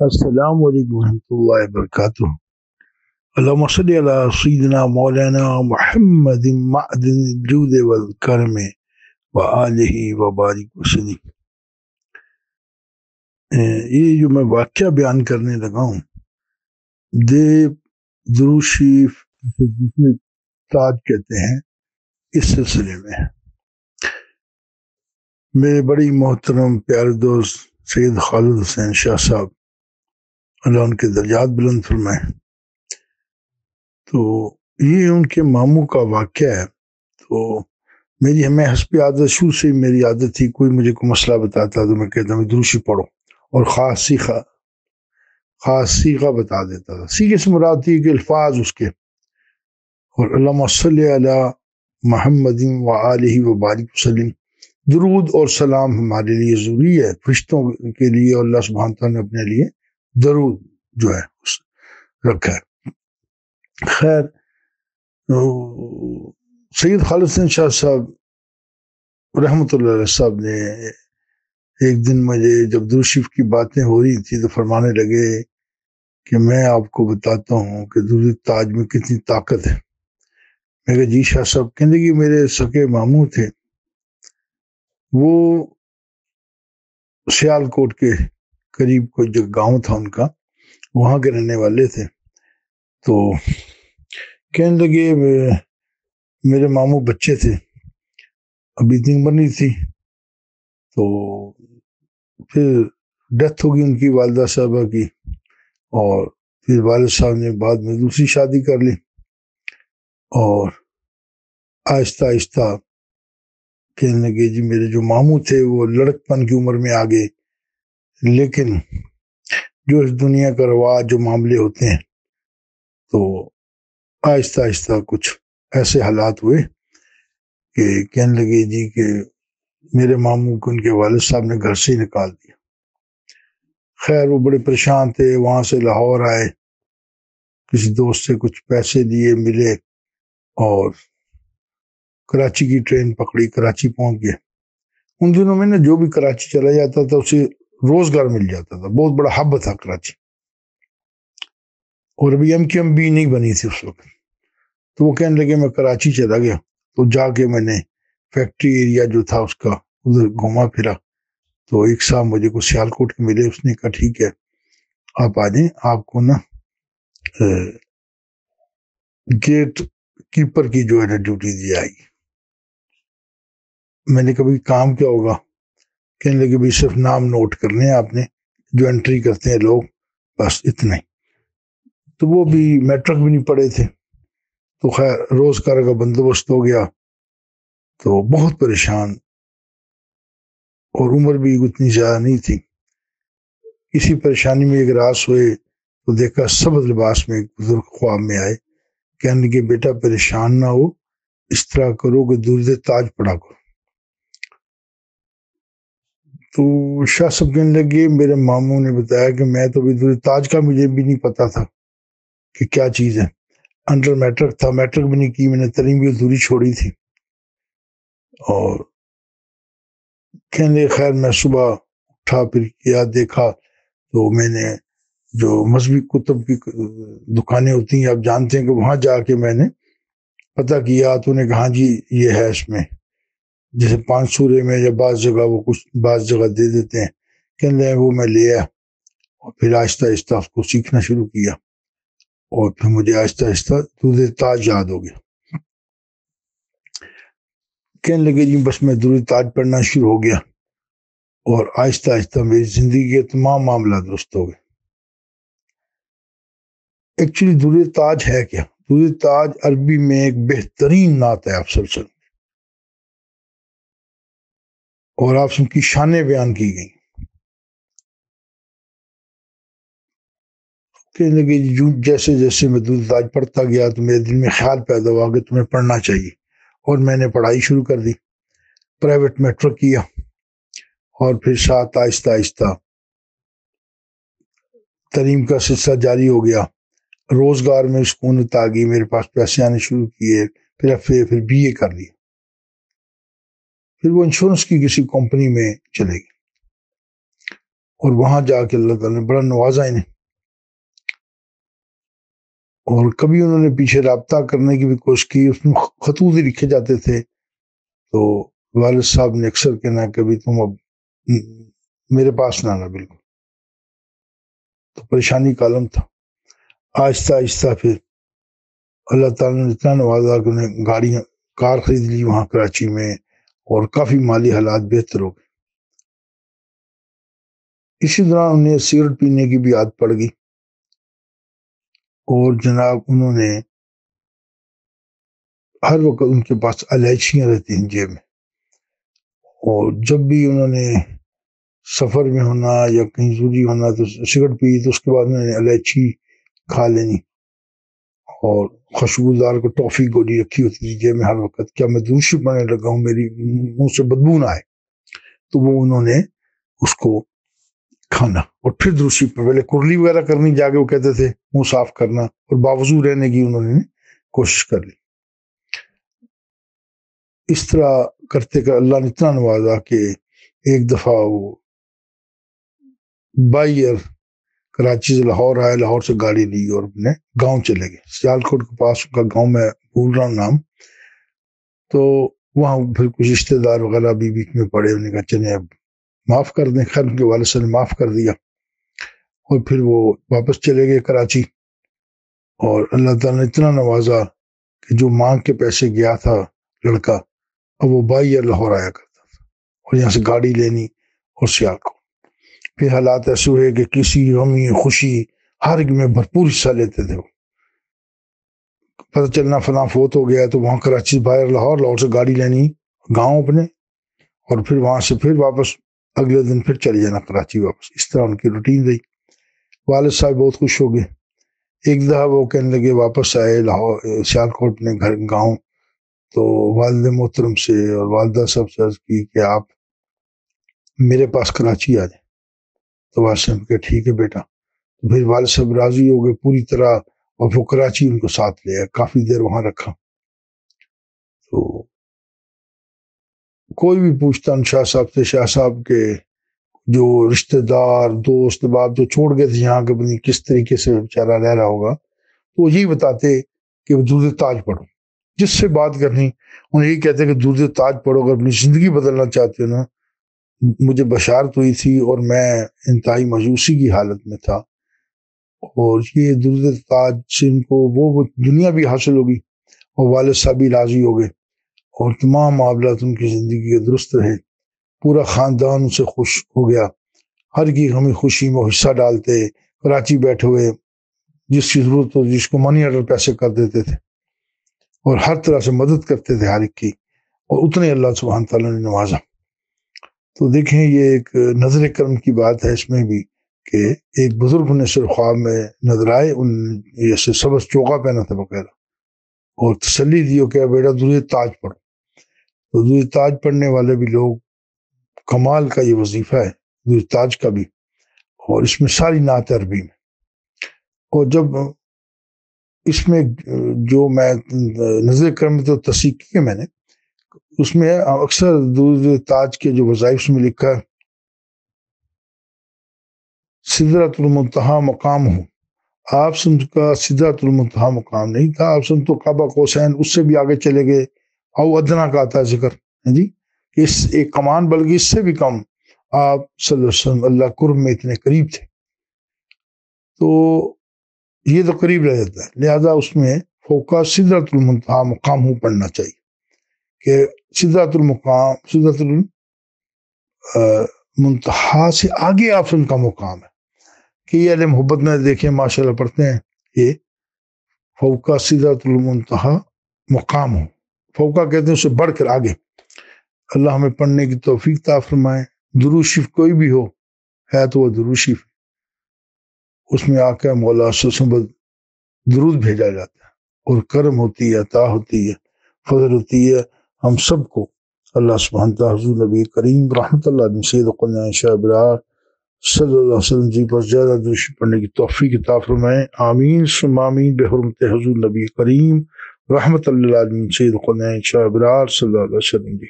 السلام علیکم ورحمۃ اللہ وبرکاتہ۔ اللہم صلی علی سیدنا مولانا محمد معدن الجود والکرم وآلہ وبارک وسلم۔ یہ جو میں واقعہ بیان کرنے لگا ہوں درود شریف دوسرے تاج کہتے ہیں، اس سلسلے میں میرے بڑی محترم پیارے دوست سید خالد حسین شاہ صاحب، اللہ ان کے درجات بلند فرمائے، تو یہ ان کے ماموں کا واقعہ ہے۔ تو میں حسب عادت شروع سے میری عادت تھی، کوئی مجھے کوئی مسئلہ بتاتا تو میں کہتا ہوں درود شریف پڑھو، اور خاص سیغہ بتا دیتا تھا۔ سیغے سے مراد تھی کہ الفاظ اس کے، اور اللہم صلی علی محمد وآلہ وبارک وسلم، درود اور سلام ہمارے لیے ضروری ہے، فرشتوں کے لیے، اور اللہ سبحانہ تعالیٰ نے اپنے لیے درود جو ہے رکھا ہے۔ خیر، سید خالد حسین شاہ صاحب رحمۃ اللہ علیہ صاحب نے ایک دن مجھے جب درود شریف کی باتیں ہو رہی تھی تو فرمانے لگے کہ میں آپ کو بتاتا ہوں کہ درود تاج میں کتنی طاقت ہے۔ میں کہا جی شاہ صاحب۔ کہنے لگے میرے سکے ماموں تھے، وہ سیال کوٹ کے قریب کوئی جو گاؤں تھا ان کا، وہاں کے رہنے والے تھے۔ تو کہنے لگے میرے ماموں بچے تھے، ابھی اتنی عمر نہیں تھی، تو پھر ڈیتھ ہو گئی ان کی والدہ صاحبہ کی، اور پھر والد صاحب نے بعد میں دوسری شادی کر لی، اور آہستہ آہستہ کہنے لگے جی میرے جو ماموں تھے وہ لڑکپن کی عمر میں آ گئے، لیکن جو اس دنیا کا رواج جو معاملے ہوتے ہیں، تو آہستہ آہستہ کچھ ایسے حالات ہوئے کہ کہنے لگے جی کہ میرے ماموں کو ان کے والد صاحب نے گھر سے ہی نکال دیا۔ خیر وہ بڑے پریشان تھے، وہاں سے لاہور آئے، کسی دوست سے کچھ پیسے لیے، ملے، اور کراچی کی ٹرین پکڑی، کراچی پہنچ گئے۔ ان دنوں میں جو بھی کراچی چلا جاتا تھا اسے روزگار مل جاتا تھا، بہت بڑا ہب تھا کراچی، اور ابھی MQM بھی نہیں بنی تھی اس وقت۔ تو وہ کہنے لگے میں کراچی چلا گیا، تو جا کے میں نے فیکٹری ایریا جو تھا اس کا ادھر گھوما پھرا، تو ایک صاحب مجھے کو سیال کوٹ کے ملے، اس نے کہا ٹھیک ہے آپ آ جائیں، آپ کو نا گیٹ کیپر کی جو ہے نا ڈیوٹی دی جائے گی۔ میں نے کہا بھائی کام کیا ہوگا؟ کہنے لگے بھائی صرف نام نوٹ کرنے ہیں آپ نے، جو انٹری کرتے ہیں لوگ، بس اتنا ہی۔ تو وہ بھی میٹرک بھی نہیں پڑے تھے، تو خیر روزگار کا بندوبست ہو گیا، تو بہت پریشان، اور عمر بھی اتنی زیادہ نہیں تھی۔ اسی پریشانی میں ایک رات سوئے تو دیکھا سبز لباس میں ایک بزرگ خواب میں آئے، کہنے کہ بیٹا پریشان نہ ہو، اس طرح کرو کہ درود تاج پڑھا کرو۔ تو شاہ صاحب کہنے لگے میرے ماموں نے بتایا کہ میں تو ابھی درود تاج کا مجھے بھی نہیں پتا تھا کہ کیا چیز ہے، انڈر میٹرک تھا، میٹرک بھی نہیں کی میں نے، تعلیم بھی ادھوری چھوڑی تھی۔ اور کہنے خیر میں صبح اٹھا، پھر کیا دیکھا، تو میں نے جو مذہبی کتب کی دکانیں ہوتی ہیں آپ جانتے ہیں، کہ وہاں جا کے میں نے پتہ کیا، تو نے کہا جی یہ ہے، اس میں جیسے 5 سورے میں یا بعض جگہ وہ کچھ بعض جگہ دے دیتے ہیں، کہنے لگے وہ میں لیا، اور پھر آہستہ آہستہ اس کو سیکھنا شروع کیا، اور پھر مجھے آہستہ آہستہ درود تاج یاد ہو گیا۔ کہنے لگے جی بس میں درود تاج پڑھنا شروع ہو گیا، اور آہستہ آہستہ میری زندگی کے تمام معاملات درست ہو گئے۔ ایکچولی درود تاج ہے کیا؟ درود تاج عربی میں ایک بہترین نعت ہے آپ صلی اللہ علیہ وسلم، اور آپ سب کی شانیں بیان کی گئی۔ کہنے لگے جیسے جیسے میں درود تاج پڑھتا گیا تو میرے دل میں خیال پیدا ہوا کہ تمہیں پڑھنا چاہیے، اور میں نے پڑھائی شروع کر دی، پرائیویٹ میٹرک کیا، اور پھر ساتھ آہستہ آہستہ تعلیم کا سلسلہ جاری ہو گیا، روزگار میں سکونت آ گئی، میرے پاس پیسے آنے شروع کیے، پھر FA، پھر BA کر لیا، پھر وہ انشورنس کی کسی کمپنی میں چلے گئی، اور وہاں جا کے اللہ تعالیٰ نے بڑا نوازا انہیں. اور کبھی انہوں نے پیچھے رابطہ کرنے کی بھی کوشش کی، اس میں خطوط ہی لکھے جاتے تھے. تو والد صاحب نے اکثر کہنا کبھی تم اب میرے پاس نہ آنا بالکل. تو پریشانی کا عالم تھا. آہستہ آہستہ پھر اللہ تعالیٰ نے اتنا نوازا کہ انہیں گاڑیاں کار خرید لی وہاں کراچی میں، اور کافی مالی حالات بہتر ہو گئے. اسی طرح انہیں سگریٹ پینے کی بھی عادت پڑ گئی، اور جناب انہوں نے ہر وقت ان کے پاس الائچیاں رہتی ہیں جیب میں، اور جب بھی انہوں نے سفر میں ہونا یا کہیں ضروری ہونا تو سگریٹ پی تو اس کے بعد انہوں نے الائچی کھا لینی، اور خوشبودار کو ٹافی گولی رکھی ہوتی تھی جیب میں ہر وقت. کیا میں دوشی پڑنے لگا ہوں، میری منہ سے بدبو نہ آئے، تو وہ انہوں نے اس کو کھانا. اور پھر دوسری پر پہلے کرلی وغیرہ کرنی، جا کے وہ کہتے تھے منہ صاف کرنا، اور باوضو رہنے کی انہوں نے کوشش کر لی. اس طرح کرتے کر اللہ نے اتنا نوازا کہ ایک دفعہ وہ بائی ایئر کراچی سے لاہور آئے، لاہور سے گاڑی لی اور اپنے گاؤں چلے گئے. سیالکوٹ کے پاس کا گاؤں میں بھول رہا ہوں نام. تو وہاں پھر کچھ رشتے دار وغیرہ بھی بیچ میں پڑے، انہوں نے کہا چلیں اب معاف کر دیں. خیر ان کے والد صاحب نے معاف کر دیا، اور پھر وہ واپس چلے گئے کراچی. اور اللہ تعالیٰ نے اتنا نوازا کہ جو مانگ کے پیسے گیا تھا لڑکا، اب وہ بائی ایئر لاہور آیا کرتا تھا، اور یہاں سے گاڑی لینی اور سیالکوٹ. پھر حالات ایسے ہوئے کہ کسی غمی خوشی ہر ایک میں بھرپور حصہ لیتے تھے. وہ پتہ چلنا فلاں فوت ہو گیا تو وہاں کراچی سے باہر لاہور، لاہور سے گاڑی لینی گاؤں اپنے، اور پھر وہاں سے پھر واپس اگلے دن پھر چلے جانا کراچی واپس. اس طرح ان کی روٹین رہی. والد صاحب بہت خوش ہو گئے. ایک دفعہ وہ کہنے لگے واپس آئے لاہور سیالکوٹ میں گھر گاؤں، تو والد محترم سے اور والدہ صاحب سے عرض کی کہ آپ میرے پاس کراچی آ جائیں. تو والد صاحب کہ ٹھیک ہے بیٹا. تو پھر والد صاحب راضی ہو گئے پوری طرح، اور وہ کراچی ان کو ساتھ لے آئے، کافی دیر وہاں رکھا. تو کوئی بھی پوچھتا ان شاہ صاحب سے، شاہ صاحب کے جو رشتہ دار دوست باپ جو چھوڑ گئے تھے یہاں کے، بنی کس طریقے سے بیچارہ رہ رہا ہوگا، تو وہ یہی بتاتے کہ وہ درود تاج پڑھو. جس سے بات کرنی انہیں یہی کہتے کہ درود تاج پڑھو، اگر اپنی زندگی بدلنا چاہتے ہو نا. مجھے بشارت ہوئی تھی اور میں انتہائی مایوسی کی حالت میں تھا، اور یہ درود تاج سے ان کو وہ دنیا بھی حاصل ہوگی، اور والد صاحب بھی راضی ہو گئے، اور تمام معاملات ان کی زندگی کے درست رہے. پورا خاندان ان سے خوش ہو گیا، ہر کی غمی خوشی میں حصہ ڈالتے. کراچی بیٹھے ہوئے جس کی ضرورت ہو جس کو منی آرڈر پیسے کر دیتے تھے، اور ہر طرح سے مدد کرتے تھے ہر ایک کی، اور اتنے اللہ سبحانہ تعالیٰ نے نوازا. تو دیکھیں یہ ایک نظر کرم کی بات ہے اس میں بھی، کہ ایک بزرگ انہیں صرف خواب میں نظر آئے، ان جیسے سبز چوکا پہنا تھا وغیرہ، اور تسلی دی کہ بیٹا درود تاج پڑھو. تو درود تاج پڑھنے والے بھی لوگ، کمال کا یہ وظیفہ ہے درود تاج کا بھی، اور اس میں ساری نعت عربی میں. اور جب اس میں جو میں نظر کرم میں تو تصحیح کی ہے میں نے، اس میں اکثر درود تاج کے جو وظائف میں لکھا ہے سدرۃ المنتہا مقام ہو. آپ سن کا سدرۃ المنتہا مقام نہیں تھا، آپ سن تو قاب قوسین، اس سے بھی آگے چلے گئے. او ادنا کا آتا ہے ذکر جی، اس ایک کمان بلکہ اس سے بھی کم آپ صلی اللہ علیہ وسلم اللہ قرب میں اتنے قریب تھے. تو یہ تو قریب رہ جاتا ہے، لہذا اس میں فوقا سدرۃ المنتہا مقام ہو پڑھنا چاہیے، کہ سدرۃ المقام سدرۃ المنتہا سے آگے آپ ان کا مقام ہے. کہ یہ علیہ محبت میں دیکھیں ماشاءاللہ پڑھتے ہیں، یہ فوقا سدرۃ المنتہا مقام ہو، فوقا کہتے ہیں اس سے بڑھ کر آگے. اللہ ہمیں پڑھنے کی توفیق عطا فرمائے. درود شریف کوئی بھی ہو ہے تو وہ درود شریف، اس میں آقا مولا صلی اللہ علیہ وسلم درود بھیجا جاتا ہے، اور کرم ہوتی ہے، عطا ہوتی ہے، فضل ہوتی ہے ہم سب کو. اللہ سبحانہ تعالیٰ حضور نبی کریم رحمۃ اللہ علیہ سید قلنا شاہ برار صلی اللہ علیہ وسلم جی پر زیادہ درود شریف پڑھنے کی توفیق عطا فرمائے. آمین ثم آمین بحرمت حضور نبی کریم رحمۃ اللہ علیہ سید قلنا شاہ برار صلی اللہ علیہ وسلم جی.